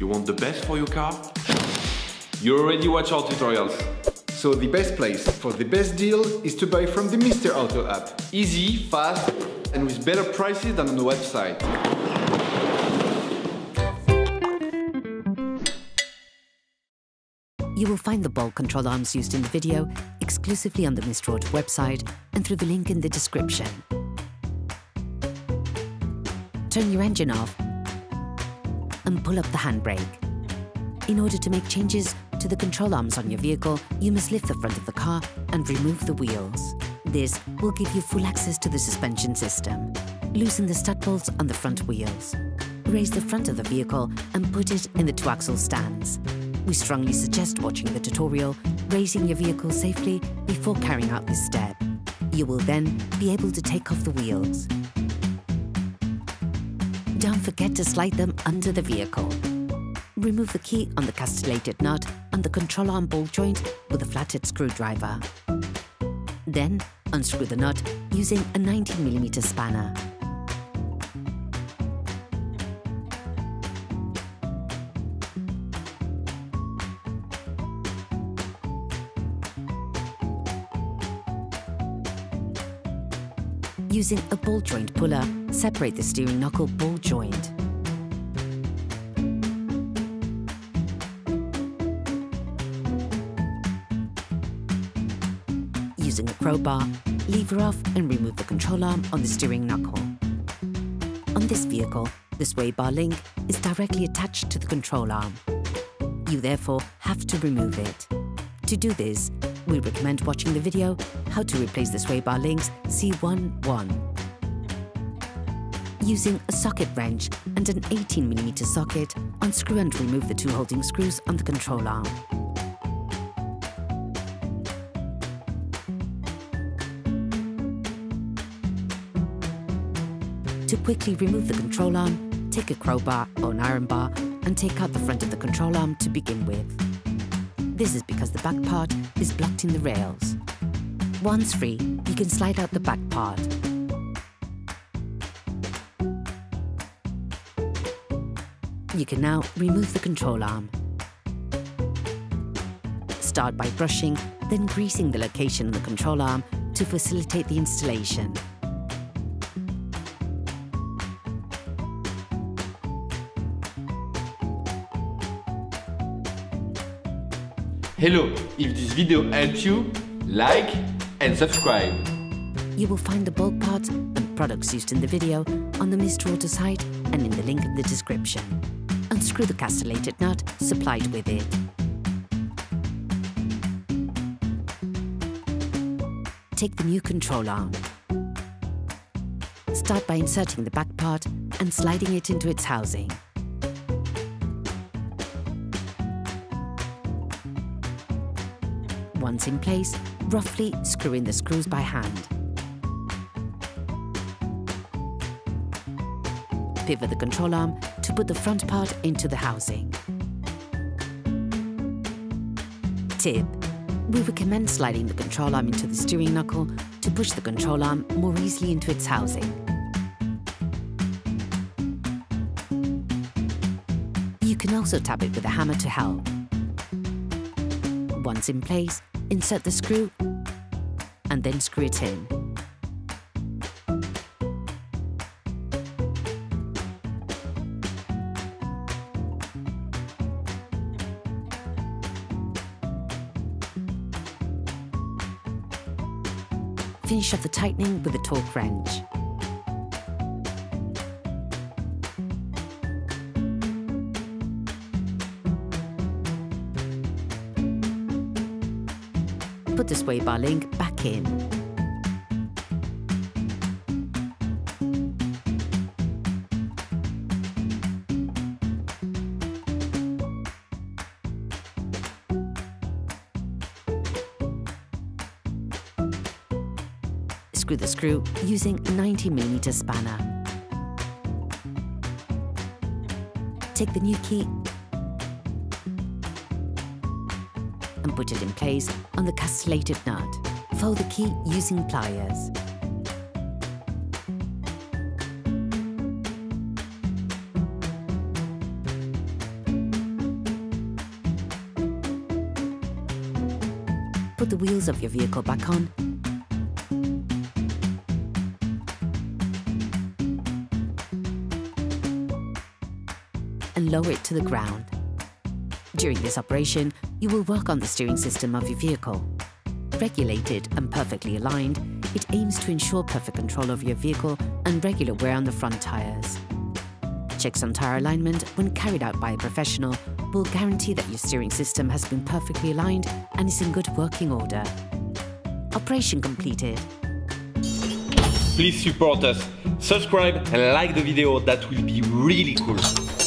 You want the best for your car? You already watch our tutorials. So the best place for the best deal is to buy from the Mr. Auto app. Easy, fast, and with better prices than on the website. You will find the bolt control arms used in the video exclusively on the Mr. Auto website and through the link in the description. Turn your engine off and pull up the handbrake. In order to make changes to the control arms on your vehicle, you must lift the front of the car and remove the wheels. This will give you full access to the suspension system. Loosen the stud bolts on the front wheels. Raise the front of the vehicle and put it in the two-axle stands. We strongly suggest watching the tutorial, raising your vehicle safely before carrying out this step. You will then be able to take off the wheels. Don't forget to slide them under the vehicle. Remove the key on the castellated nut on the control arm ball joint with a flathead screwdriver. Then unscrew the nut using a 19mm spanner. Using a ball joint puller, separate the steering knuckle ball joint. Using a crowbar, lever off and remove the control arm on the steering knuckle. On this vehicle, the sway bar link is directly attached to the control arm. You therefore have to remove it. To do this, we recommend watching the video How to Replace the Sway Bar Links C1. Using a socket wrench and an 18mm socket, unscrew and remove the two holding screws on the control arm. To quickly remove the control arm, take a crowbar or an iron bar and take out the front of the control arm to begin with. This is because the back part is blocked in the rails. Once free, you can slide out the back part. You can now remove the control arm. Start by brushing, then greasing the location of the control arm to facilitate the installation. Hello, if this video helped you, like and subscribe. You will find the bulk parts and products used in the video on the Mr. Auto site and in the link in the description. Unscrew the castellated nut supplied with it. Take the new control arm. Start by inserting the back part and sliding it into its housing. Once in place, roughly screw in the screws by hand. Pivot the control arm to put the front part into the housing. Tip: we recommend sliding the control arm into the steering knuckle to push the control arm more easily into its housing. You can also tap it with a hammer to help. Once in place, insert the screw and then screw it in. Finish off the tightening with a torque wrench. Put the sway bar link back in. Screw the screw using a 90mm spanner. Take the new key and put it in place on the castellated nut. Fold the key using pliers. put the wheels of your vehicle back on and lower it to the ground. During this operation, you will work on the steering system of your vehicle. Regulated and perfectly aligned, it aims to ensure perfect control of your vehicle and regular wear on the front tires. Checks on tire alignment, when carried out by a professional, will guarantee that your steering system has been perfectly aligned and is in good working order. Operation completed. Please support us, subscribe and like the video, that will be really cool.